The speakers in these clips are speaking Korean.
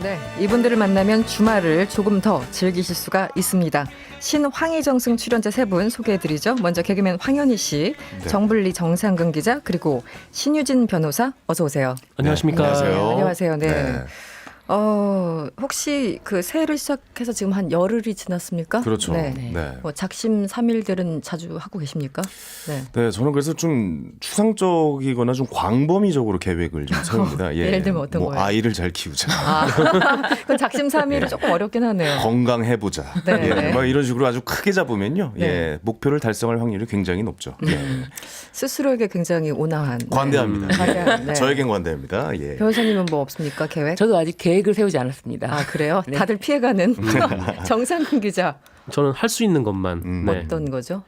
네, 이분들을 만나면 주말을 조금 더 즐기실 수가 있습니다. 신황희정승 출연자 세 분 소개해드리죠. 먼저 개그맨 황현희 씨, 네. 정블리 정상근 기자, 그리고 신유진 변호사 어서 오세요. 안녕하십니까. 안녕하세요. 안녕하세요. 네. 네. 혹시 그 새해를 시작해서 지금 한 열흘이 지났습니까? 그렇죠. 네. 네. 뭐 작심 삼일들은 자주 하고 계십니까? 네. 네, 저는 그래서 좀 추상적이거나 좀 광범위적으로 계획을 좀 세웁니다. 예를 들면 어떤 거예요? 아이를 잘 키우자. 그건 작심 삼일은 조금 어렵긴 하네요. 건강해보자. 네, 예, 네. 뭐 이런 식으로 아주 크게 잡으면요. 네. 예, 목표를 달성할 확률이 굉장히 높죠. 예. 스스로에게 굉장히 온화한. 관대합니다. 관대한, 네. 저에겐 관대합니다. 예. 변호사님은 뭐 없습니까? 계획? 저도 아직 계획을 세우지 않았습니다. 아, 그래요? 네. 다들 피해가는 정상근 기자. 저는 할 수 있는 것만 네. 어떤 거죠?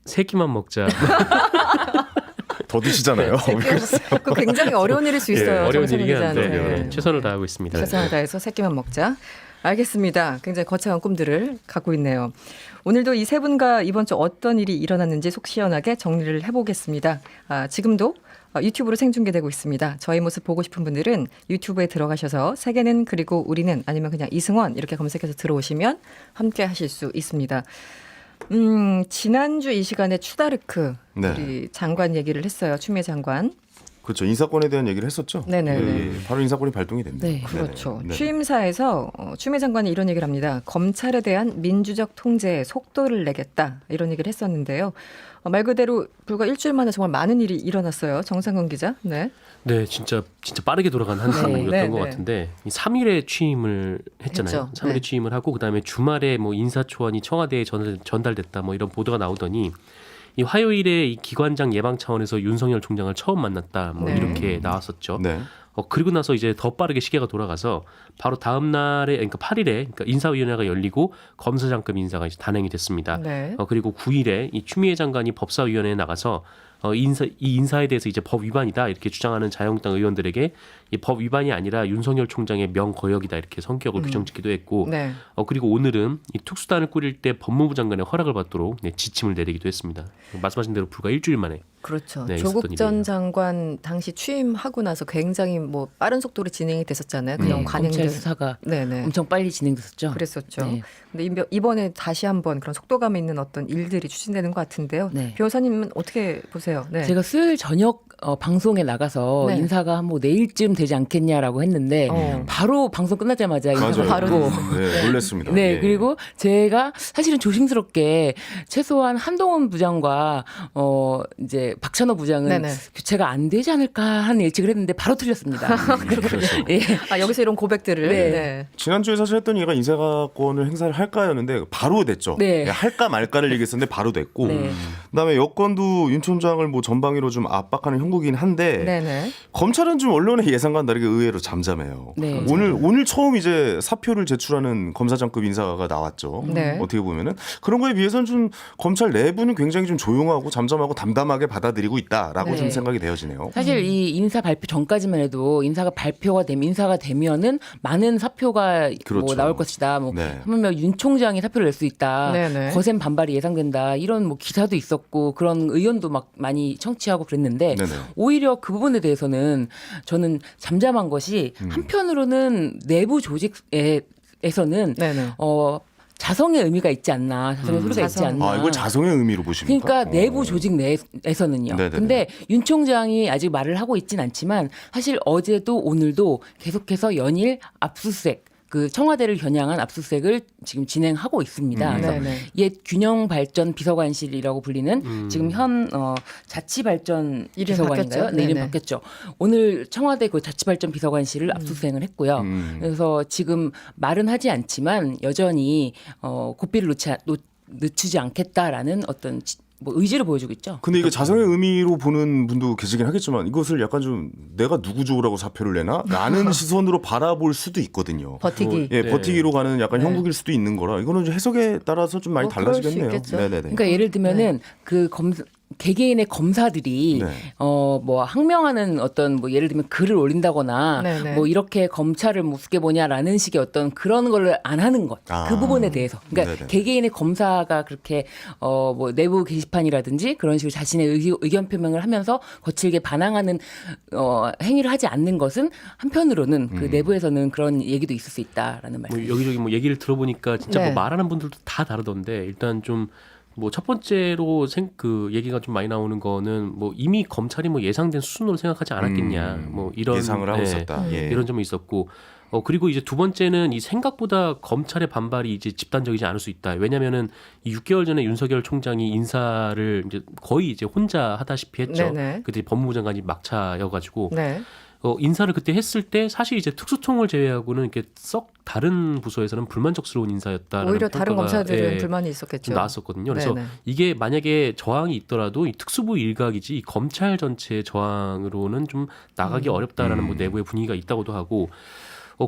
세 끼만 먹자. 더 드시잖아요. 그 굉장히 어려운 일일 수 있어요. 어려운 정상근 일이긴 한데 기자한테. 네, 최선을 다하고 있습니다. 최선을 다해서 새끼만 먹자. 알겠습니다. 굉장히 거창한 꿈들을 갖고 있네요. 오늘도 이 세 분과 이번 주 어떤 일이 일어났는지 속 시원하게 정리를 해보겠습니다. 지금도 유튜브로 생중계되고 있습니다. 저희 모습 보고 싶은 분들은 유튜브에 들어가셔서 세계는 그리고 우리는 아니면 그냥 이승원 이렇게 검색해서 들어오시면 함께 하실 수 있습니다. 지난주 이 시간에 추다르크 네. 우리 장관 얘기를 했어요. 추미애 장관. 그렇죠. 인사권에 대한 얘기를 했었죠. 네네네. 예, 바로 인사권이 발동이 됩니다. 네. 그렇죠. 네네. 취임사에서 추미애 장관이 이런 얘기를 합니다. 검찰에 대한 민주적 통제에 속도를 내겠다. 이런 얘기를 했었는데요. 말 그대로 불과 일주일 만에 정말 많은 일이 일어났어요. 정상근 기자. 네. 네, 진짜 빠르게 돌아간 한 주였던 네, 것 네. 같은데 3일에 취임을 했잖아요. 했죠. 3일에 네. 취임을 하고 그다음에 주말에 뭐 인사초안이 청와대에 전달됐다 뭐 이런 보도가 나오더니 이 화요일에 이 기관장 예방 차원에서 윤석열 총장을 처음 만났다 뭐 네. 이렇게 나왔었죠. 네. 그리고 나서 이제 더 빠르게 시계가 돌아가서 바로 다음 날에 그러니까 8일에 그러니까 인사위원회가 열리고 검사장급 인사가 이제 단행이 됐습니다. 네. 그리고 9일에 이 추미애 장관이 법사위원회에 나가서 이 인사에 대해서 이제 법 위반이다 이렇게 주장하는 자유한국당 의원들에게 이 법 위반이 아니라 윤석열 총장의 명거역이다 이렇게 성격을 규정짓기도 했고 네. 그리고 오늘은 이 특수단을 꾸릴 때 법무부 장관의 허락을 받도록 지침을 내리기도 했습니다. 말씀하신 대로 불과 일주일 만에. 그렇죠. 네, 조국 있었던 전 일이에요. 장관 당시 취임하고 나서 굉장히 뭐 빠른 속도로 진행이 됐었잖아요. 그냥 관행들. 검찰 수사가 네네. 엄청 빨리 진행됐었죠. 그랬었죠. 네. 근데 이번에 다시 한번 그런 속도감 있는 어떤 일들이 추진되는 것 같은데요. 네. 변호사님은 어떻게 보세요? 네. 제가 수요일 저녁 방송에 나가서 네. 인사가 뭐 내일쯤 되지 않겠냐라고 했는데 바로 방송 끝나자마자 인사가 맞아요. 바로 바로 네, 놀랐습니다. 네, 예. 그리고 제가 사실은 조심스럽게 최소한 한동훈 부장과 이제 박찬호 부장은 네네. 교체가 안 되지 않을까 하는 예측을 했는데 바로 틀렸습니다. 그렇죠. 예. 여기서 이런 고백들을. 네. 네. 지난주에 사실 했던 얘기가 인사권을 행사를 할까였는데 바로 됐죠. 네. 예, 할까 말까를 얘기했었는데 바로 됐고 네. 그다음에 여권도 윤 총장을 뭐 전방위로 좀 압박하는 형국이긴 한데 네네. 검찰은 좀 언론의 예상과는 다르게 의외로 잠잠해요. 네. 오늘 처음 이제 사표를 제출하는 검사장급 인사가 나왔죠. 네. 어떻게 보면은 그런 거에 비해서는 좀 검찰 내부는 굉장히 좀 조용하고 잠잠하고 담담하게 받아들이고 있다라고 네. 좀 생각이 되어지네요. 사실 이 인사 발표 전까지만 해도 인사가 되면은 많은 사표가 그렇죠. 뭐 나올 것이다. 뭐 네. 하물며 윤 총장이 사표를 낼 수 있다. 네네. 거센 반발이 예상된다. 이런 뭐 기사도 있었고 그런 의견도 막 많이 청취하고 그랬는데 네네. 오히려 그 부분에 대해서는 저는 잠잠한 것이 한편으로는 내부 조직에서는 네네. 자성의 의미가 있지 않나. 자성의 소리가 있지 자성. 않나. 이걸 자성의 의미로 보십니까? 그러니까 내부 조직 내에서는요. 네네네. 근데 윤 총장이 아직 말을 하고 있진 않지만 사실 어제도 오늘도 계속해서 연일 압수수색 그 청와대를 겨냥한 압수수색을 지금 진행하고 있습니다. 그래서 네네. 옛 균형발전 비서관실이라고 불리는 지금 현 자치발전 이름 비서관인가요? 바뀌었죠? 네, 이름 네네. 바뀌었죠. 오늘 청와대 그 자치발전 비서관실을 압수수색을 했고요. 그래서 지금 말은 하지 않지만 여전히 고삐를 늦추지 않겠다라는 어떤 뭐 의지를 보여주고 있죠. 근데 이게 자성의 의미로 보는 분도 계시긴 하겠지만 이것을 약간 좀 내가 누구 좋으라고 사표를 내나? 라는 시선으로 바라볼 수도 있거든요. 버티기. 예, 네. 버티기로 가는 약간 네. 형국일 수도 있는 거라 이거는 좀 해석에 따라서 좀 많이 그럴 수 달라지겠네요. 있겠죠. 네네네. 그러니까 예를 들면은 그 개개인의 검사들이 네. 뭐 항명하는 어떤 뭐 예를 들면 글을 올린다거나 네네. 뭐 이렇게 검찰을 뭐 우습게 보냐라는 식의 어떤 그런 거를 안 하는 것. 아. 그 부분에 대해서. 그러니까 네네. 개개인의 검사가 그렇게 뭐 내부 게시판이라든지 그런 식으로 자신의 의견 표명을 하면서 거칠게 반항하는 행위를 하지 않는 것은 한편으로는 그 내부에서는 그런 얘기도 있을 수 있다라는 말씀. 뭐 여기저기 뭐 얘기를 들어보니까 진짜 네. 뭐 말하는 분들도 다 다르던데 일단 좀 뭐 첫 번째로 그 얘기가 좀 많이 나오는 거는 뭐 이미 검찰이 뭐 예상된 수준으로 생각하지 않았겠냐 뭐 이런 예상을 하고 네, 있었다. 예. 이런 점이 있었고 그리고 이제 두 번째는 이 생각보다 검찰의 반발이 이제 집단적이지 않을 수 있다. 왜냐면은 이 6개월 전에 윤석열 총장이 인사를 이제 거의 이제 혼자 하다시피 했죠. 네네. 그때 법무부 장관이 막차여가지고 네. 인사를 그때 했을 때 사실 이제 특수통을 제외하고는 이렇게 썩 다른 부서에서는 불만족스러운 인사였다라는 오히려 다른 평가가, 검사들은 예, 불만이 좀 있었겠죠. 나왔었거든요. 그래서 네네. 이게 만약에 저항이 있더라도 이 특수부 일각이지 이 검찰 전체의 저항으로는 좀 나가기 어렵다라는 뭐 내부의 분위기가 있다고도 하고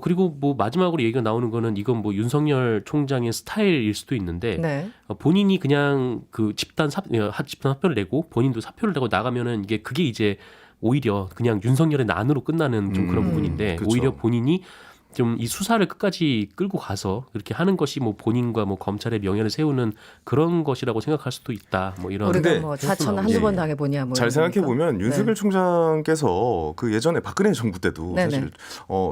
그리고 뭐 마지막으로 얘기가 나오는 거는 이건 뭐 윤석열 총장의 스타일일 수도 있는데 네. 본인이 그냥 그 집단 사표를 내고 본인도 사표를 내고 나가면은 그게 이제 오히려 그냥 윤석열의 난으로 끝나는 좀 그런 부분인데 그렇죠. 오히려 본인이 좀 이 수사를 끝까지 끌고 가서 이렇게 하는 것이 뭐 본인과 뭐 검찰의 명예를 세우는 그런 것이라고 생각할 수도 있다. 뭐 이런 우리가 근데 뭐 자천 예. 한두 번 당해보냐. 뭐 잘 이런 생각해 거니까. 보면 윤석열 네. 총장께서 그 예전에 박근혜 정부 때도 네네. 사실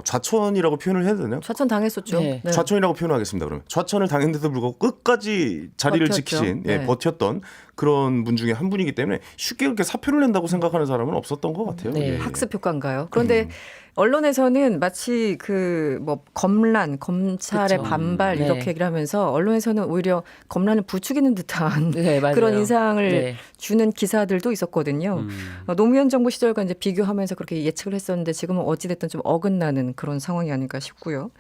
좌천이라고 표현을 해야 되나요? 좌천 당했었죠. 네. 네. 좌천이라고 표현하겠습니다. 그러면 좌천을 당했는데도 불구하고 끝까지 자리를 버텼죠. 지키신 네. 버텼던 그런 분 중에 한 분이기 때문에 쉽게 그렇게 사표를 낸다고 생각하는 사람은 없었던 것 같아요. 네. 예. 학습 효과인가요? 그런데 언론에서는 마치 그 뭐 검란, 검찰의 그쵸. 반발 네. 이렇게 얘기를 하면서 언론에서는 오히려 검란을 부추기는 듯한 네, 맞아요. 그런 인상을 네. 주는 기사들도 있었거든요. 노무현 정부 시절과 이제 비교하면서 그렇게 예측을 했었는데 지금은 어찌됐든 좀 어긋나는 그런 상황이 아닐까 싶고요.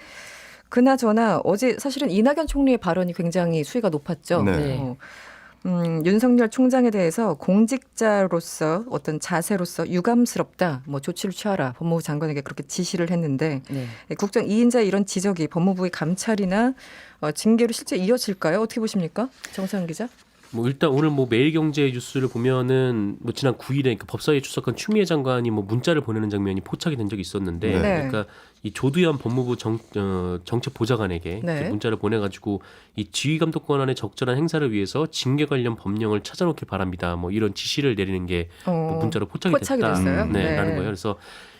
그나저나 어제 사실은 이낙연 총리의 발언이 굉장히 수위가 높았죠. 네. 윤석열 총장에 대해서 공직자로서 어떤 자세로서 유감스럽다, 뭐 조치를 취하라 법무부 장관에게 그렇게 지시를 했는데 네. 국정 2인자의 이런 지적이 법무부의 감찰이나 징계로 실제 이어질까요? 어떻게 보십니까, 정상 기자? 뭐 일단 오늘 뭐 매일경제 뉴스를 보면은 뭐 지난 9일에 그 법사위에 출석한 추미애 장관이 뭐 문자를 보내는 장면이 포착이 된 적이 있었는데 네. 그러니까 이 조두현 법무부 정책보좌관에게 네. 이렇게 문자를 보내가지고 이 지휘감독 권한의 적절한 행사를 위해서 징계 관련 법령을 찾아놓길 바랍니다. 뭐 이런 지시를 내리는 게 뭐 문자로 포착이 됐다. 됐어요? 네, 라는 거예요. 그래서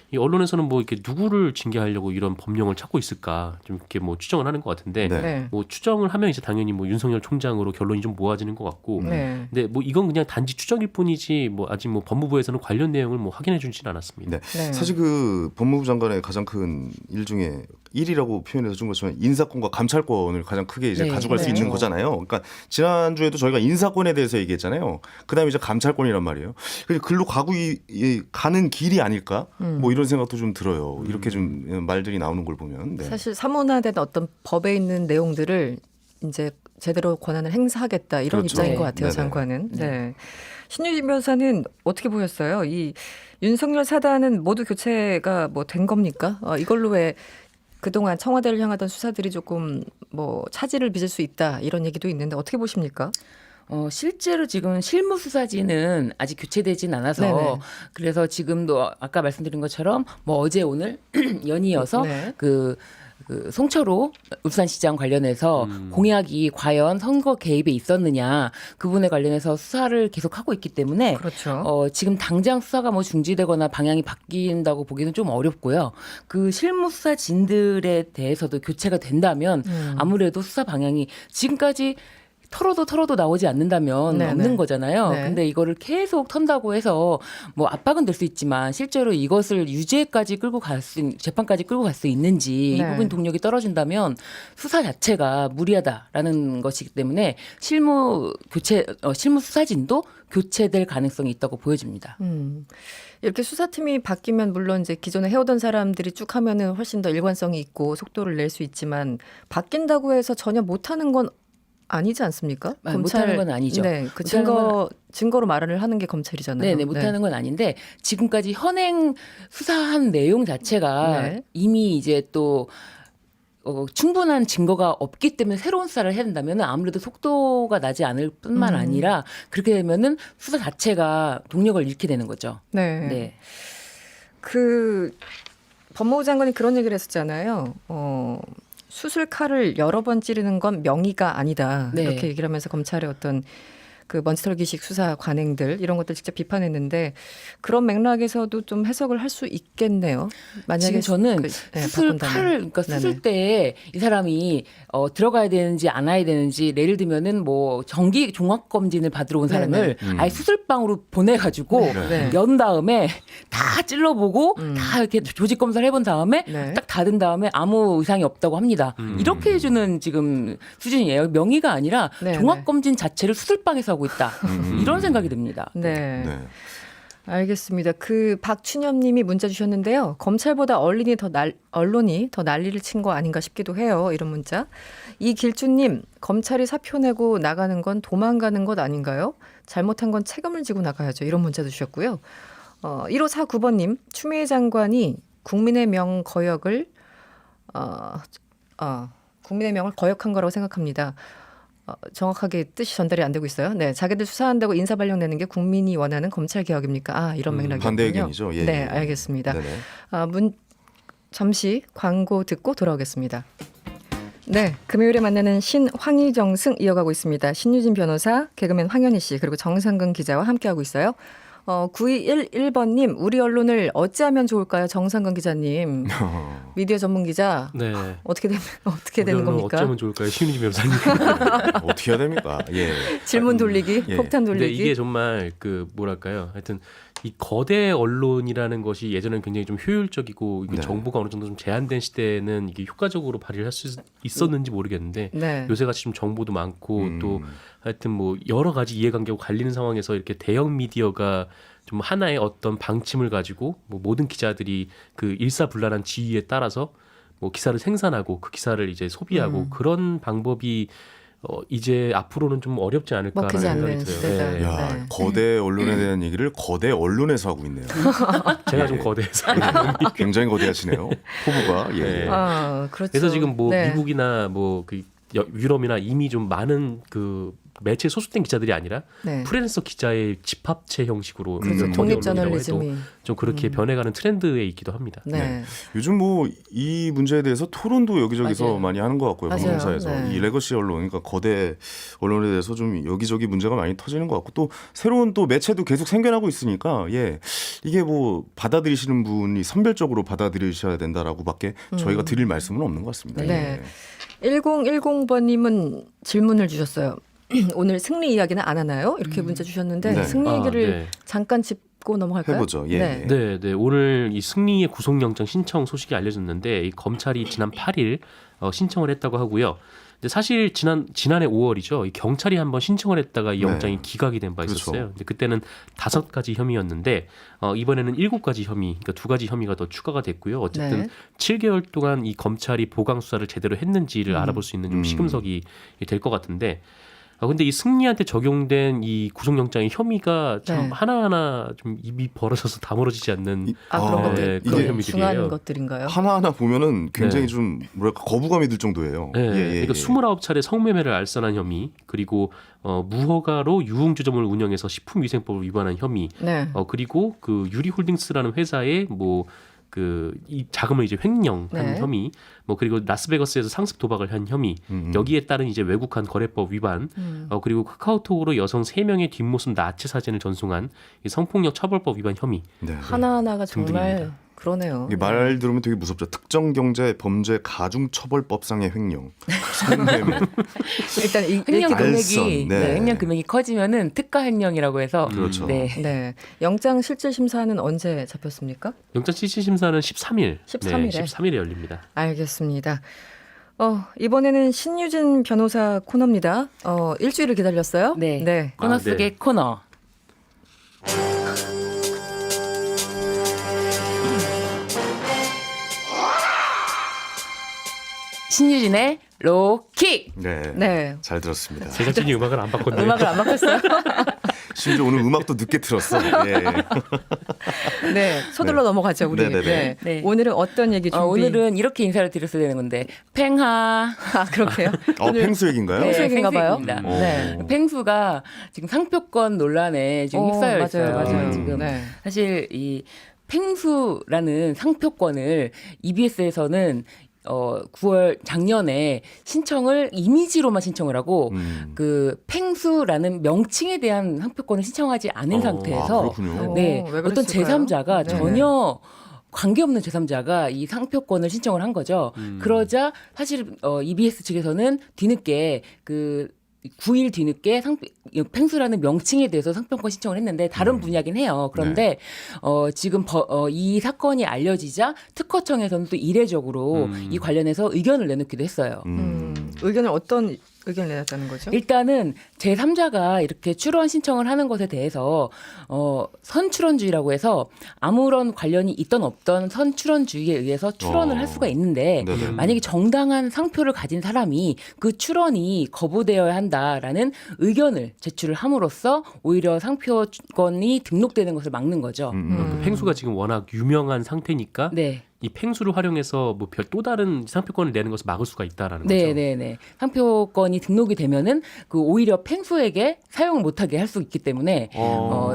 이 언론에서는 뭐 이렇게 누구를 징계하려고 이런 법령을 찾고 있을까 좀 이렇게 뭐 추정을 하는 것 같은데 네. 네. 뭐 추정을 하면 이제 당연히 뭐 윤석열 총장으로 결론이 좀 모아지는 것 같고 네. 근데 뭐 이건 그냥 단지 추정일 뿐이지 뭐 아직 뭐 법무부에서는 관련 내용을 뭐 확인해 주지는 않았습니다. 네. 네. 사실 그 법무부 장관의 가장 큰 일 중에 일이라고 표현해서 준 것처럼 인사권과 감찰권을 가장 크게 이제 네, 가져갈 수 네. 있는 거잖아요. 그러니까 지난주에도 저희가 인사권에 대해서 얘기했잖아요. 그다음에 이제 감찰권이란 말이에요. 그래서 글로 가는 길이 아닐까? 뭐 이런 생각도 좀 들어요. 이렇게 좀 말들이 나오는 걸 보면. 네. 사실 사문화된 어떤 법에 있는 내용들을 이제 제대로 권한을 행사하겠다 이런 그렇죠. 입장인 네. 것 같아요. 네네. 장관은. 네. 신유진 변호사는 어떻게 보셨어요? 이 윤석열 사단은 모두 교체가 뭐 된 겁니까? 이걸로 왜 그동안 청와대를 향하던 수사들이 조금 뭐 차질을 빚을 수 있다 이런 얘기도 있는데 어떻게 보십니까? 실제로 지금 실무 수사진은 아직 교체되진 않아서 네네. 그래서 지금도 아까 말씀드린 것처럼 뭐 어제 오늘 연이어서 네. 그 송철호 울산시장 관련해서 공약이 과연 선거 개입에 있었느냐 그 부분에 관련해서 수사를 계속하고 있기 때문에 그렇죠. 지금 당장 수사가 뭐 중지되거나 방향이 바뀐다고 보기는 좀 어렵고요. 그 실무 수사진들에 대해서도 교체가 된다면 아무래도 수사 방향이 지금까지 털어도 나오지 않는다면 네네. 없는 거잖아요. 네. 근데 이거를 계속 턴다고 해서 뭐 압박은 될 수 있지만 실제로 이것을 유죄까지 끌고 재판까지 끌고 갈 수 있는지 이 네. 부분 동력이 떨어진다면 수사 자체가 무리하다라는 것이기 때문에 실무 수사진도 교체될 가능성이 있다고 보여집니다. 이렇게 수사팀이 바뀌면 물론 이제 기존에 해오던 사람들이 쭉 하면은 훨씬 더 일관성이 있고 속도를 낼 수 있지만 바뀐다고 해서 전혀 못하는 건 아니지 않습니까? 못하는 건 아니죠. 네, 그 못하는 증거로 말을 하는 게 검찰이잖아요. 네네 못하는 건 아닌데 지금까지 현행 수사한 내용 자체가 네. 이미 이제 또 충분한 증거가 없기 때문에 새로운 수사를 해야 된다면 아무래도 속도가 나지 않을 뿐만 아니라 그렇게 되면은 수사 자체가 동력을 잃게 되는 거죠. 네. 네. 그 법무부 장관이 그런 얘기를 했었잖아요. 수술 칼을 여러 번 찌르는 건 명의가 아니다. 네. 이렇게 얘기를 하면서 검찰의 어떤 그 먼지털기식 수사 관행들 이런 것들 직접 비판했는데 그런 맥락에서도 좀 해석을 할 수 있겠네요. 만약에 지금 저는 네, 수술 바꾼다면. 칼을 그러니까 수술 네네. 때 이 사람이 들어가야 되는지 안 와야 되는지 예를 들면은 뭐 정기 종합 검진을 받으러 온 사람을 아예 수술방으로 보내가지고 네. 연 다음에 다 찔러보고 다 이렇게 조직 검사를 해본 다음에 네. 딱 닫은 다음에 아무 의상이 없다고 합니다. 이렇게 해주는 지금 수준이에요. 명의가 아니라 네, 종합 네. 검진 자체를 수술방에서 하고 있다. 이런 생각이 듭니다. 네. 네. 알겠습니다. 그 박춘엽 님이 문자 주셨는데요. 검찰보다 언론이 더 난리를 친 거 아닌가 싶기도 해요. 이런 문자. 이길주님, 검찰이 사표 내고 나가는 건 도망가는 것 아닌가요? 잘못한 건 책임을 지고 나가야죠. 이런 문자도 주셨고요. 1549번님, 추미애 장관이 국민의 명 거역을 국민의 명을 거역한 거라고 생각합니다. 정확하게 뜻이 전달이 안 되고 있어요. 네, 자기들 수사한다고 인사발령 내는 게 국민이 원하는 검찰 개혁입니까? 이런 맥락이군요. 반대 의견이죠. 예, 네, 예. 알겠습니다. 네네. 잠시 광고 듣고 돌아오겠습니다. 네, 금요일에 만나는 신황희정승 이어가고 있습니다. 신유진 변호사, 개그맨 황현희 씨, 그리고 정상근 기자와 함께하고 있어요. 9211번님, 우리 언론을 어찌하면 좋을까요? 정상근 기자님, 미디어 전문 기자. 네. 어떻게 되는 겁니까? 어쩌면 좋을까요, 신유진 변호사님? 어떻게 해야 됩니까? 예. 질문 돌리기, 예. 폭탄 근데 돌리기. 이게 정말 그 뭐랄까요, 하여튼 이 거대 언론이라는 것이 예전에는 굉장히 좀 효율적이고 이게 네. 정보가 어느 정도 좀 제한된 시대에는 이게 효과적으로 발휘를 할 수 있었는지 모르겠는데 네. 요새같이 좀 정보도 많고 또 하여튼 뭐 여러 가지 이해관계가 갈리는 상황에서 이렇게 대형 미디어가 좀 하나의 어떤 방침을 가지고 뭐 모든 기자들이 그 일사불란한 지위에 따라서 뭐 기사를 생산하고 그 기사를 이제 소비하고 그런 방법이 이제 앞으로는 좀 어렵지 않을까라는 먹히지 않는 생각이 들어요. 시대다. 예. 야, 네. 거대 언론에 대한 얘기를 거대 언론에서 하고 있네요. 제가 좀 예. 거대해서 굉장히 거대하시네요. 포부가. 예. 네. 그렇죠. 그래서 지금 뭐 네. 미국이나 뭐 그 유럽이나 이미 좀 많은 그 매체에 소속된 기자들이 아니라 네. 프리랜서 기자의 집합체 형식으로 그렇죠. 거대 독립 언론이라고 해도 저널리즘이. 좀 그렇게 변해가는 트렌드에 있기도 합니다. 네. 요즘 뭐 이 문제에 대해서 토론도 여기저기서 맞아요. 많이 하는 것 같고요. 맞아요. 방송사에서 네. 이 레거시 언론, 그러니까 거대 언론에 대해서 좀 여기저기 문제가 많이 터지는 것 같고 또 새로운 또 매체도 계속 생겨나고 있으니까 이게 뭐 받아들이시는 분이 선별적으로 받아들이셔야 된다라고밖에 저희가 드릴 말씀은 없는 것 같습니다. 네. 1010번님은 질문을 주셨어요. 오늘 승리 이야기는 안 하나요? 이렇게 문자 주셨는데 네. 승리 얘기를 네. 잠깐 짚고 넘어갈까요? 해보죠. 예. 네. 네, 네. 오늘 이 승리의 구속영장 신청 소식이 알려졌는데 이 검찰이 지난 8일 신청을 했다고 하고요. 근데 사실 지난해 5월이죠. 이 경찰이 한번 신청을 했다가 이 영장이 네. 기각이 된 바 있었어요. 그렇죠. 근데 그때는 5가지 혐의였는데 이번에는 7가지 혐의, 그러니까 2가지 혐의가 더 추가가 됐고요. 어쨌든 네. 7개월 동안 이 검찰이 보강 수사를 제대로 했는지를 알아볼 수 있는 좀 시금석이 될 것 같은데. 근데 이 승리한테 적용된 이 구속영장의 혐의가 참 네. 하나하나 좀 입이 벌어져서 다물어지지 않는 그런 아, 것들 그런 이게 혐의들이에요. 중요한 것들인가요? 하나하나 보면은 굉장히 네. 좀 뭐랄까 거부감이 들 정도예요. 네, 예. 그러니까 29차례 성매매를 알선한 혐의, 그리고 무허가로 유흥주점을 운영해서 식품위생법을 위반한 혐의, 네. 그리고 그 유리홀딩스라는 회사에 뭐 그 이 자금을 이제 횡령한 네. 혐의, 뭐 그리고 라스베가스에서 상습 도박을 한 혐의, 여기에 따른 이제 외국한 거래법 위반, 그리고 카카오톡으로 여성 3명의 뒷모습 나체 사진을 전송한 이 성폭력 처벌법 위반 혐의. 네. 하나하나가 정말 등등입니다. 그러네요. 이게 말 들으면 되게 무섭죠. 특정경제 범죄 가중처벌법상의 횡령, 성매매. 일단 횡령 알선, 금액이 네. 횡령 금액이 커지면은 특가 횡령이라고 해서 그렇죠. 네. 네. 영장 실질 심사는 언제 잡혔습니까? 영장 실질 심사는 13일, 13일 에? 네, 13일에 열립니다. 알겠습니다. 이번에는 신유진 변호사 코너입니다. 일주일을 기다렸어요? 네. 네. 코너 아, 속의 네. 코너. 신유진의 로킥. 네. 네. 잘 들었습니다. 제작진이 음악을 안 바꿨네요. 음악을 안 바꿨어요? 심지어 오늘 음악도 늦게 들었어. 예. 네, 서둘러 넘어가죠 우리. 네네네. 네. 네. 오늘은 어떤 얘기 준비? 오늘은 이렇게 인사를 드렸어야 되는 건데 팽하. 아 그렇게요? 오늘 펭수 얘기인가요? 펭수 얘기인가 봐요. 팽수입니다. 네. 팽수가 지금 상표권 논란에 지금 휩싸여 있어요. 맞아요. 지금 네. 사실 이 팽수라는 상표권을 EBS에서는 9월 작년에 신청을 이미지로만 신청을 하고 그 팽수라는 명칭에 대한 상표권을 신청하지 않은 상태에서 그렇군요. 네, 왜 어떤 그랬을까요? 제3자가 네네. 전혀 관계없는 제3자가 이 상표권을 신청을 한 거죠. 그러자 사실 EBS 측에서는 뒤늦게 그 9일 뒤늦게 팽수라는 명칭에 대해서 상표권 신청을 했는데 다른 분야긴 해요. 그런데 지금 이 사건이 알려지자 특허청에서는 또 이례적으로 이 관련해서 의견을 내놓기도 했어요. 의견을 어떤 의견을 내놨다는 거죠? 일단은 제3자가 이렇게 출원 신청을 하는 것에 대해서 선출원주의라고 해서 아무런 관련이 있던 없던 선출원주의에 의해서 출원을 할 수가 있는데 네네. 만약에 정당한 상표를 가진 사람이 그 출원이 거부되어야 한다라는 의견을 제출을 함으로써 오히려 상표권이 등록되는 것을 막는 거죠. 그 펭수가 지금 워낙 유명한 상태니까 네. 이 펭수를 활용해서 뭐 별 또 다른 상표권을 내는 것을 막을 수가 있다라는 거죠. 네네네. 상표권이 등록이 되면은 그 오히려 팽수에게 사용을 못하게 할 수 있기 때문에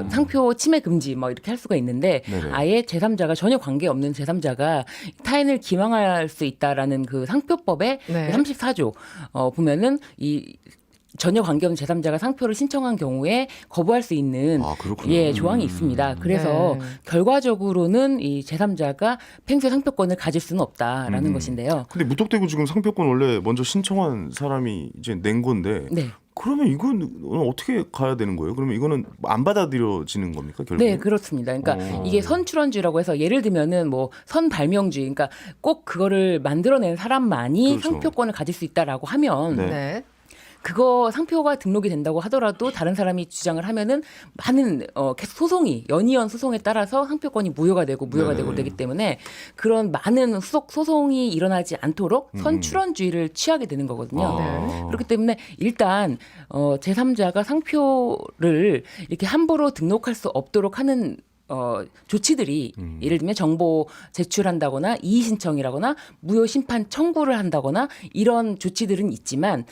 상표 침해 금지 뭐 이렇게 할 수가 있는데 네네. 아예 제3자가 전혀 관계 없는 제3자가 타인을 기망할 수 있다라는 그 상표법의 네. 34조 보면은 이 전혀 관계없는 제3자가 상표를 신청한 경우에 거부할 수 있는 그렇군요. 예, 조항이 있습니다. 그래서 네. 결과적으로는 이 제3자가 팽수의 상표권을 가질 수는 없다라는 것인데요. 근데 무턱대고 지금 상표권 원래 먼저 신청한 사람이 이제 낸 건데 네. 그러면 이건 어떻게 가야 되는 거예요? 그러면 이거는 안 받아들여지는 겁니까 결국? 네, 그렇습니다. 그러니까 이게 선출원주의라고 해서 예를 들면은 뭐 선발명주의, 그러니까 꼭 그거를 만들어낸 사람만이 그렇죠. 상표권을 가질 수 있다라고 하면 네. 네. 그거 상표가 등록이 된다고 하더라도 다른 사람이 주장을 하면은 많은 계속 소송이 연이은 소송에 따라서 상표권이 무효가 되고 네네. 되기 때문에 그런 많은 소송이 일어나지 않도록 선출원주의를 취하게 되는 거거든요. 네. 그렇기 때문에 일단 제3자가 상표를 이렇게 함부로 등록할 수 없도록 하는 조치들이 예를 들면 정보 제출한다거나 이의 신청이라거나 무효 심판 청구를 한다거나 이런 조치들은 있지만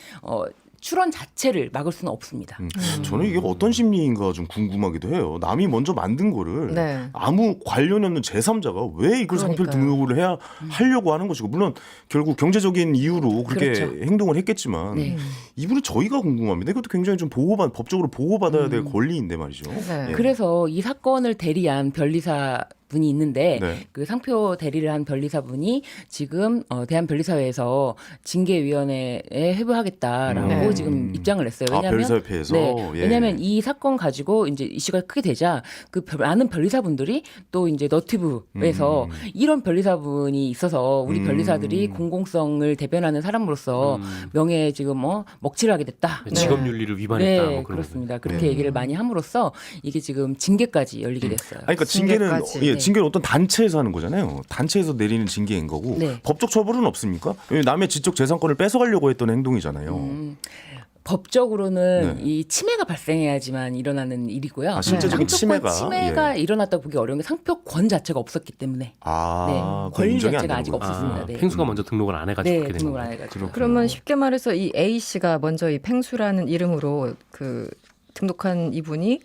출원 자체를 막을 수는 없습니다. 저는 이게 어떤 심리인가 좀 궁금하기도 해요. 남이 먼저 만든 거를 네. 아무 관련이 없는 제3자가 왜 이걸 상표를 그러니까요. 등록을 하려고 하는 것이고 물론 결국 경제적인 이유로 그렇게 그렇죠. 행동을 했겠지만 네. 이분은 저희가 궁금합니다. 이것도 굉장히 좀 법적으로 보호받아야 될 권리인데 말이죠. 네. 예. 그래서 이 사건을 대리한 변리사 분이 있는데 네. 그 상표 대리를 한 변리사분이 지금 대한변리사회에서 징계위원회에 회부하겠다라고 네. 지금 입장을 냈어요. 변리사협회에서 네, 예. 왜냐하면 이 사건 가지고 이제 이슈가 크게 되자 그 많은 변리사분들이 또 이제 너튜브에서 이런 변리사분이 있어서 우리 변리사들이 공공성을 대변하는 사람으로서 명예에 지금 먹칠을 하게 됐다. 직업 윤리를 위반했다. 네, 뭐 그런 그렇습니다. 그렇게 얘기를 많이 함으로써 이게 지금 징계까지 열리게 됐어요. 아니, 그러니까 징계는 징계까지. 징계는 어떤 단체에서 하는 거잖아요. 단체에서 내리는 징계인 거고 네. 법적 처벌은 없습니까? 남의 지적 재산권을 뺏어가려고 했던 행동이잖아요. 법적으로는 네. 이 침해가 발생해야지만 일어나는 일이고요. 실제적인 상표권 침해가 일어났다고 보기 어려운 게 상표권 자체가 없었기 때문에 네. 그건 권리 인정이 안 자체가 되는 아직 거구나. 없었습니다. 네. 펭수가 먼저 등록을 안 해가지고 네, 그렇게 된 등록을 안 거예요. 해가지고. 그러면 쉽게 말해서 이 A 씨가 먼저 이 펭수라는 이름으로 그 등록한 이분이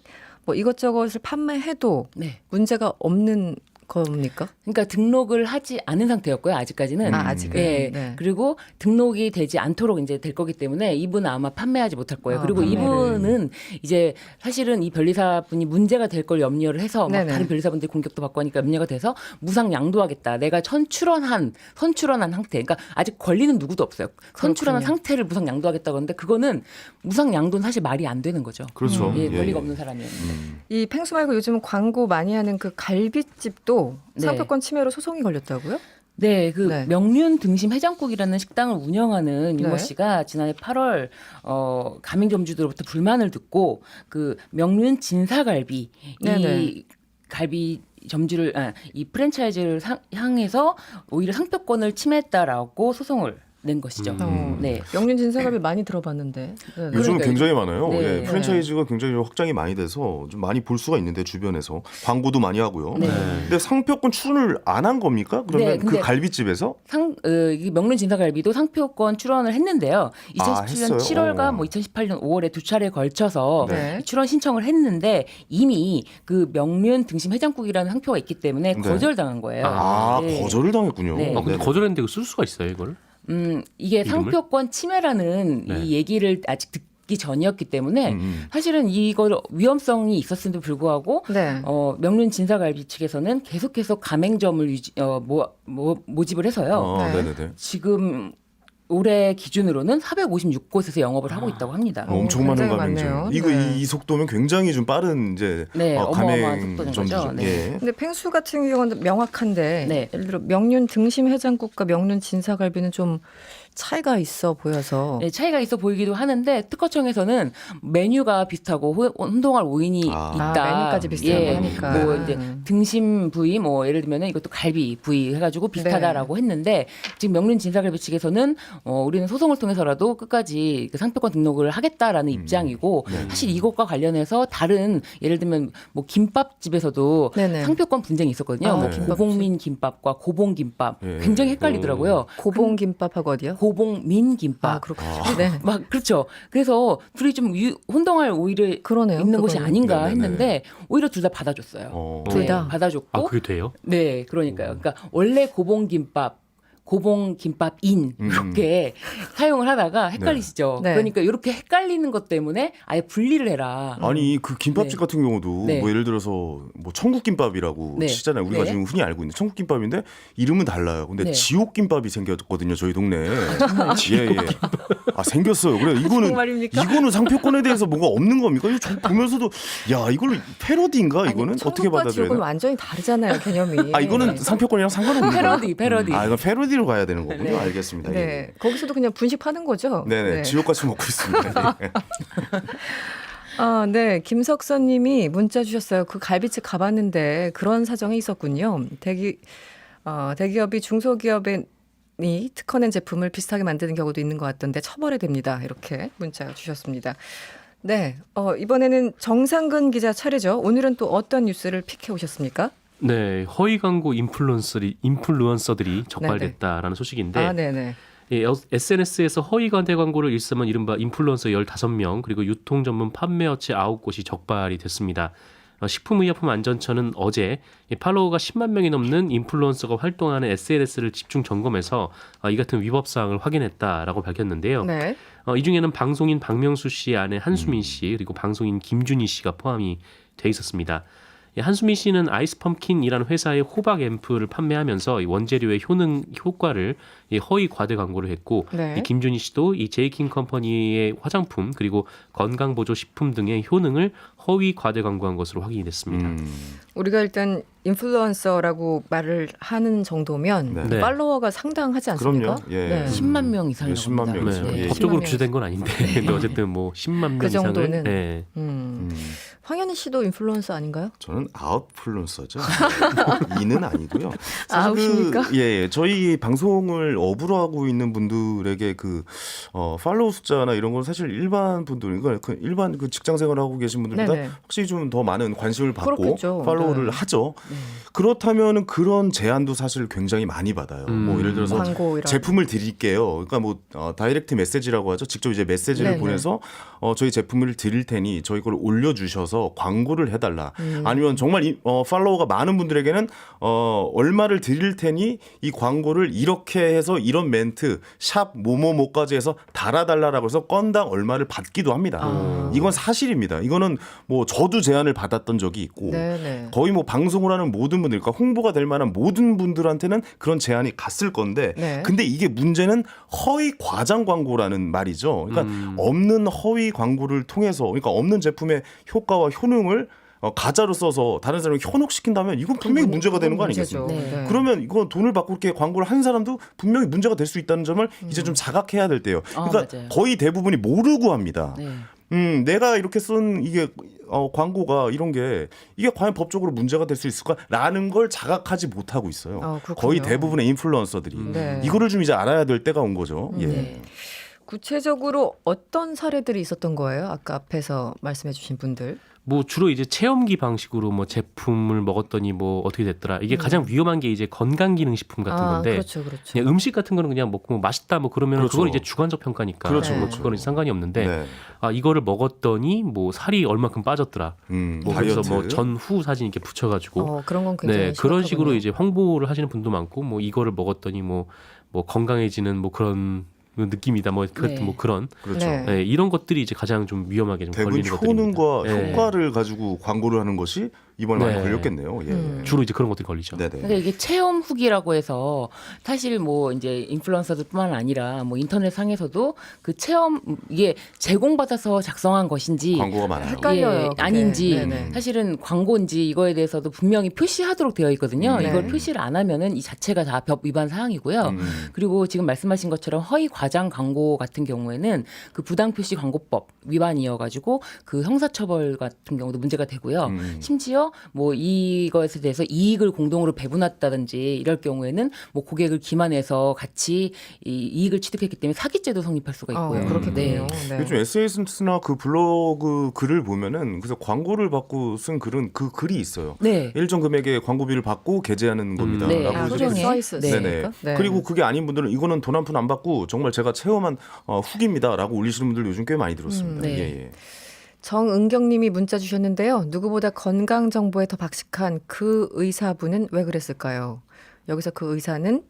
뭐 이것저것을 판매해도 네. 문제가 없는 겁니까? 그러니까 등록을 하지 않은 상태였고요. 아직까지는. 아직은. 네. 네. 그리고 등록이 되지 않도록 이제 될 거기 때문에 이분은 아마 판매하지 못할 거예요. 그리고 판매를. 이분은 이제 사실은 이 변리사분이 문제가 될 걸 염려를 해서 막 네네. 다른 변리사분들이 공격도 받고 하니까 염려가 돼서 무상 양도하겠다. 내가 선출원한 상태. 그러니까 아직 권리는 누구도 없어요. 선출원한 그렇군요. 상태를 무상 양도하겠다고 하는데 그거는 무상 양도는 사실 말이 안 되는 거죠. 그렇죠. 예, 예, 권리가 예. 없는 사람이. 이 펭수 말고 요즘 광고 많이 하는 그 갈비집도 네. 상표권 침해로 소송이 걸렸다고요? 네, 그 네. 명륜 등심 해장국이라는 식당을 운영하는 윤모 네. 씨가 지난해 8월 가맹점주들로부터 불만을 듣고 그 명륜 진사갈비 네네. 이 갈비 점주를 이 프랜차이즈를 향해서 오히려 상표권을 침해했다라고 소송을 낸 것이죠. 네. 명륜 진사갈비 많이 들어봤는데. 네. 요즘은 그러니까 굉장히 많아요. 네. 예, 프랜차이즈가 굉장히 확장이 많이 돼서 좀 많이 볼 수가 있는데 주변에서 광고도 많이 하고요. 네. 근데 상표권 출원을 안 한 겁니까? 그러면 네, 근데 그 갈비집에서 이 명륜 진사갈비도 상표권 출원을 했는데요. 2017년 했어요? 7월과 뭐 2018년 5월에 두 차례에 걸쳐서 네. 출원 신청을 했는데 이미 그 명륜 등심 해장국이라는 상표가 있기 때문에 네. 거절당한 거예요. 네. 거절을 당했군요. 네. 근데 네네. 거절했는데 이거 쓸 수가 있어요, 이걸? 이게 이름을? 상표권 침해라는 네. 이 얘기를 아직 듣기 전이었기 때문에 사실은 이걸 위험성이 있었음에도 불구하고 네. 명륜 진사갈비 측에서는 계속해서 가맹점을 모집을 해서요. 네. 네네네. 지금 올해 기준으로는 456곳에서 영업을 하고 있다고 합니다. 엄청 많은 굉장히 가맹점. 많네요. 이거 네. 이 속도면 굉장히 좀 빠른 이제 네, 어마어마한 속도인 가맹점이죠. 거죠. 네. 예. 근데 팽수 같은 경우는 명확한데 네. 예를 들어 명륜 등심 해장국과 명륜 진사갈비는 좀 차이가 있어 보여서 네, 차이가 있어 보이기도 하는데 특허청에서는 메뉴가 비슷하고 혼동할 오인이 있다. 메뉴까지 비슷하고 하니까. 뭐 이제 등심 부위 뭐 예를 들면은 이것도 갈비 부위 해가지고 비슷하다라고 했는데 지금 명륜 진사갈비 측에서는 우리는 소송을 통해서라도 끝까지 그 상표권 등록을 하겠다라는 입장이고 사실 이것과 관련해서 다른 예를 들면 뭐 김밥집에서도 네네. 상표권 분쟁이 있었거든요. 아, 뭐 김밥집. 고봉민 김밥과 고봉김밥 예. 굉장히 헷갈리더라고요. 고봉김밥하고 어디요? 고봉민 김밥. 아 그렇군요. 네. 막 그렇죠. 그래서 둘이 좀 혼동할 오히려 그러네요, 있는 곳이 그거는. 아닌가 네네네. 했는데 오히려 둘 다 받아줬어요. 둘 다? 받아줬고 아, 그게 돼요? 네, 그러니까요. 그러니까 원래 고봉김밥인 이렇게 사용을 하다가 헷갈리시죠. 네. 그러니까 이렇게 헷갈리는 것 때문에 아예 분리를 해라. 아니 그 김밥집 네. 같은 경우도 네. 뭐 예를 들어서 뭐 천국김밥이라고 네. 치잖아요. 우리가 네. 지금 흔히 알고 있는 천국김밥인데 이름은 달라요. 근데 네. 지옥김밥이 생겼거든요. 저희 동네에. 예. 아 생겼어요. 그래 정말입니까? 이거는 상표권에 대해서 뭐가 없는 겁니까? 이거 저 보면서도 야 이걸로 패러디인가 이거는 어떻게 천국과 받아들여야 지옥은 되나? 완전히 다르잖아요 개념이. 아 이거는 상표권이랑 상관없는 거예요. 패러디. 아 이건 패러디로 가야 되는 거군요. 네. 알겠습니다. 예. 네. 거기서도 그냥 분식하는 거죠. 네네. 지옥같이 먹고 있습니다. 예. 아, 네. 김석선님이 문자 주셨어요. 그 갈비집 가봤는데 그런 사정이 있었군요. 대기업이 중소기업에 특허낸 제품을 비슷하게 만드는 경우도 있는 것 같던데 처벌해야 됩니다. 이렇게 문자 주셨습니다. 네. 이번에는 정상근 기자 차례죠. 오늘은 또 어떤 뉴스를 픽해 오셨습니까? 네, 허위 광고 인플루언서들이 적발됐다라는 소식인데 아, 네네. 예, SNS에서 허위 관대 광고를 일삼은 이른바 인플루언서 15명 그리고 유통 전문 판매업체 9곳이 적발이 됐습니다. 식품의약품안전처는 어제 팔로워가 10만 명이 넘는 인플루언서가 활동하는 SNS를 집중 점검해서 이 같은 위법 사항을 확인했다라고 밝혔는데요. 네. 이 중에는 방송인 박명수 씨의 아내 한수민 씨 그리고 방송인 김준희 씨가 포함이 돼 있었습니다. 한수민 씨는 아이스펌킨이라는 회사의 호박 앰플을 판매하면서 이 원재료의 효과를 허위 과대 광고를 했고 네. 이 김준희 씨도 이 제이킹 컴퍼니의 화장품 그리고 건강보조식품 등의 효능을 허위 과대 광고한 것으로 확인이 됐습니다. 우리가 일단 인플루언서라고 말을 하는 정도면 네. 팔로워가 상당하지 않습니까? 그럼요. 예. 네. 10만 명 이상이라고 10만 합니다. 명이죠. 네, 예. 법적으로 10만 규제된 건 아닌데 근데 어쨌든 뭐 10만 명 그 이상을 정도는. 네. 황현희 씨도 인플루언서 아닌가요? 저는 아웃플루언서죠. 이는 아니고요. 아웃입니까? 예, 저희 방송을 업으로 하고 있는 분들에게 그 팔로우 숫자나 이런 건 사실 일반 분들, 그러니까 일반 그 직장 생활을 하고 계신 분들보다 네네. 확실히 좀 더 많은 관심을 받고 그렇겠죠. 팔로우를 네. 하죠. 그렇다면은 그런 제안도 사실 굉장히 많이 받아요. 뭐 예를 들어서 광고 이런. 제품을 드릴게요. 그러니까 뭐 다이렉트 메시지라고 하죠. 직접 이제 메시지를 네네. 보내서 저희 제품을 드릴 테니 저희 걸 올려주셔서 광고를 해달라. 아니면 정말 팔로워가 많은 분들에게는 얼마를 드릴 테니 이 광고를 이렇게 해서 이런 멘트 샵 뭐뭐뭐까지 해서 달아달라라고 해서 건당 얼마를 받기도 합니다. 이건 사실입니다. 이거는 뭐 저도 제안을 받았던 적이 있고 네네. 거의 뭐 방송을 하는 모든 분들, 그러니까 홍보가 될 만한 모든 분들한테는 그런 제안이 갔을 건데, 네. 근데 이게 문제는 허위 과장 광고라는 말이죠. 그러니까 없는 허위 광고를 통해서, 그러니까 없는 제품의 효과와 효능을 가짜로 써서 다른 사람을 현혹시킨다면 이건 분명히 문제가 되는 거 문제죠. 아니겠습니까? 네. 그러면 이건 돈을 받고 이렇게 광고를 한 사람도 분명히 문제가 될 수 있다는 점을 이제 좀 자각해야 될 때요. 그러니까 맞아요. 거의 대부분이 모르고 합니다. 네. 내가 이렇게 쓴 이게 광고가 이런 게 이게 과연 법적으로 문제가 될 수 있을까라는 걸 자각하지 못하고 있어요. 그렇군요. 거의 대부분의 인플루언서들이 네. 이거를 좀 이제 알아야 될 때가 온 거죠. 예. 네. 구체적으로 어떤 사례들이 있었던 거예요? 아까 앞에서 말씀해주신 분들. 뭐 주로 이제 체험기 방식으로 뭐 제품을 먹었더니 뭐 어떻게 됐더라. 이게 가장 위험한 게 이제 건강기능식품 같은 건데 그렇죠, 그렇죠. 그냥 음식 같은 거는 그냥 먹고 뭐 맛있다 뭐 그러면 그렇죠. 그건 이제 주관적 평가니까 그렇죠, 네. 그렇죠. 그거는 상관이 없는데 네. 이거를 먹었더니 뭐 살이 얼마큼 빠졌더라. 뭐 그래서 다이어트. 뭐 전후 사진 이렇게 붙여가지고 그런 건 굉장히 네 그런 심각하군요. 식으로 이제 홍보를 하시는 분도 많고 뭐 이거를 먹었더니 뭐 건강해지는 뭐 그런 느낌이다 뭐 네. 뭐 그런 그렇죠. 네. 네, 이런 것들이 이제 가장 좀 위험하게 좀 대부분 걸리는 것들입니다. 효능과 네. 효과를 가지고 광고를 하는 것이 이번에 많이 네. 걸렸겠네요. 예. 주로 이제 그런 것들이 걸리죠. 네네. 근데 이게 체험 후기라고 해서 사실 뭐 이제 인플루언서들뿐만 아니라 뭐 인터넷 상에서도 그 체험 이게 제공받아서 작성한 것인지 광고가 많아요. 헷갈려요, 그게. 아닌지 네네. 사실은 광고인지 이거에 대해서도 분명히 표시하도록 되어 있거든요. 네. 이걸 표시를 안 하면은 이 자체가 다 법 위반 사항이고요. 그리고 지금 말씀하신 것처럼 허위 과장 광고 같은 경우에는 그 부당 표시 광고법 위반이어가지고 그 형사처벌 같은 경우도 문제가 되고요. 심지어 뭐 이것에 대해서 이익을 공동으로 배분했다든지 이럴 경우에는 뭐 고객을 기만해서 같이 이 이익을 취득했기 때문에 사기죄도 성립할 수가 있고요. 그렇겠군요. 네. 요즘 SNS나 그 블로그 글을 보면은 그래서 광고를 받고 쓴 글은 그 글이 있어요. 네. 일정 금액의 광고비를 받고 게재하는 겁니다. 네. 라고 이제 소정의 써 있었으니까. 네네. 네. 그리고 그게 아닌 분들은 이거는 돈 한 푼 안 받고 정말 제가 체험한 후기입니다라고 올리시는 분들 요즘 꽤 많이 들었습니다. 네. 예, 예. 정은경님이 문자 주셨는데요. 누구보다 건강 정보에 더 박식한 그 의사분은 왜 그랬을까요? 여기서 그 의사는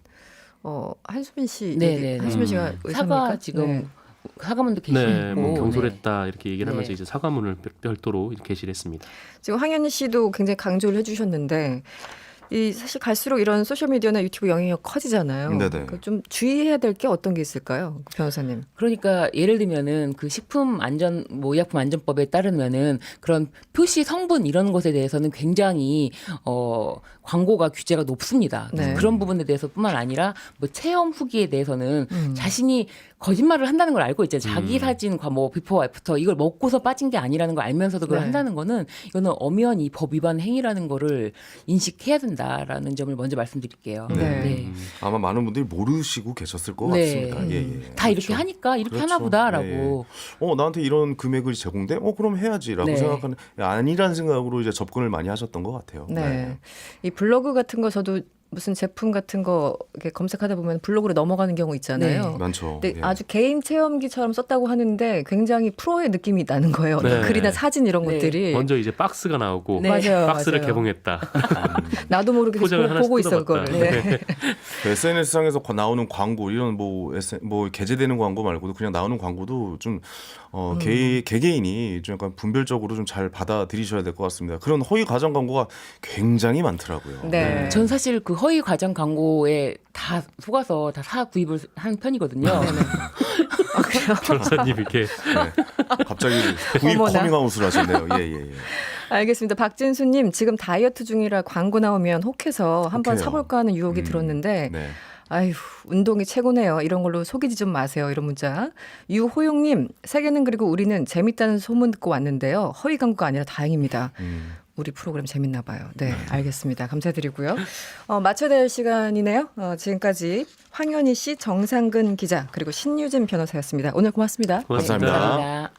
한수민 씨, 네네. 한수민 씨가 의사입니까? 사과 지금 네. 사과문도 네, 게시했고 뭐 경솔했다 이렇게 얘기를 하면서 네. 이제 사과문을 별도로 이렇게 게시를 했습니다. 지금 황현희 씨도 굉장히 강조를 해주셨는데 이 사실 갈수록 이런 소셜 미디어나 유튜브 영향력 커지잖아요. 네네. 그러니까 좀 주의해야 될 게 어떤 게 있을까요, 변호사님? 그러니까 예를 들면은 그 식품 안전 뭐 의약품 안전법에 따르면은 그런 표시 성분 이런 것에 대해서는 굉장히 광고가 규제가 높습니다. 네. 그런 부분에 대해서뿐만 아니라 뭐 체험 후기에 대해서는 자신이 거짓말을 한다는 걸 알고 있잖아요. 자기 사진과 뭐 비포 애프터 이걸 먹고서 빠진 게 아니라는 걸 알면서도 그걸 네. 한다는 거는 이거는 엄연히 법 위반 행위라는 거를 인식해야 된다라는 점을 먼저 말씀드릴게요. 네. 아마 많은 분들이 모르시고 계셨을 것 네. 같습니다. 예, 예. 다 이렇게 그렇죠. 하니까 이렇게 그렇죠. 하나보다라고. 나한테 이런 금액을 제공돼? 그럼 해야지라고 네. 생각하는 아니라는 생각으로 이제 접근을 많이 하셨던 것 같아요. 네. 이 블로그 같은 거 저도 무슨 제품 같은 거 이렇게 검색하다 보면 블로그로 넘어가는 경우 있잖아요. 네. 많죠. 근데 예. 아주 개인 체험기처럼 썼다고 하는데 굉장히 프로의 느낌이 나는 거예요. 네. 글이나 사진 이런 네. 것들이. 먼저 이제 박스가 나오고 네. 맞아요. 박스를 맞아요. 개봉했다. 나도 모르게 포장을 계속 하나씩 보고 있어 뜯어봤다. 그거를. 네. 그 SNS상에서 나오는 광고 이런 뭐 게재되는 광고 말고도 그냥 나오는 광고도 좀 개개인이 좀 약간 분별적으로 좀 잘 받아들이셔야 될 것 같습니다. 그런 허위 과장 광고가 굉장히 많더라고요. 네. 전 사실 그 허위 과장 광고에 다 속아서 다 사 구입을 한 편이거든요. 변호사님 이렇게 네. 갑자기 구입 어머나. 커밍아웃을 하셨네요. 예, 예, 예. 알겠습니다. 박진수님 지금 다이어트 중이라 광고 나오면 혹해서 한번 혹해요. 사볼까 하는 유혹이 들었는데 네. 아휴 운동이 최고네요. 이런 걸로 속이지 좀 마세요. 이런 문자. 유호용님 세계는 그리고 우리는 재밌다는 소문 듣고 왔는데요. 허위 광고가 아니라 다행입니다. 우리 프로그램 재밌나 봐요. 네, 알겠습니다. 감사드리고요. 마쳐야 될 시간이네요. 지금까지 황현희 씨, 정상근 기자 그리고 신유진 변호사였습니다. 오늘 고맙습니다. 고맙습니다. 감사합니다.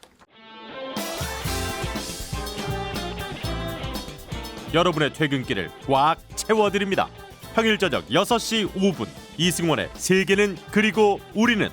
여러분의 퇴근길을 꽉 채워드립니다. 평일 저녁 6시 5분 이승원의 세계는 그리고 우리는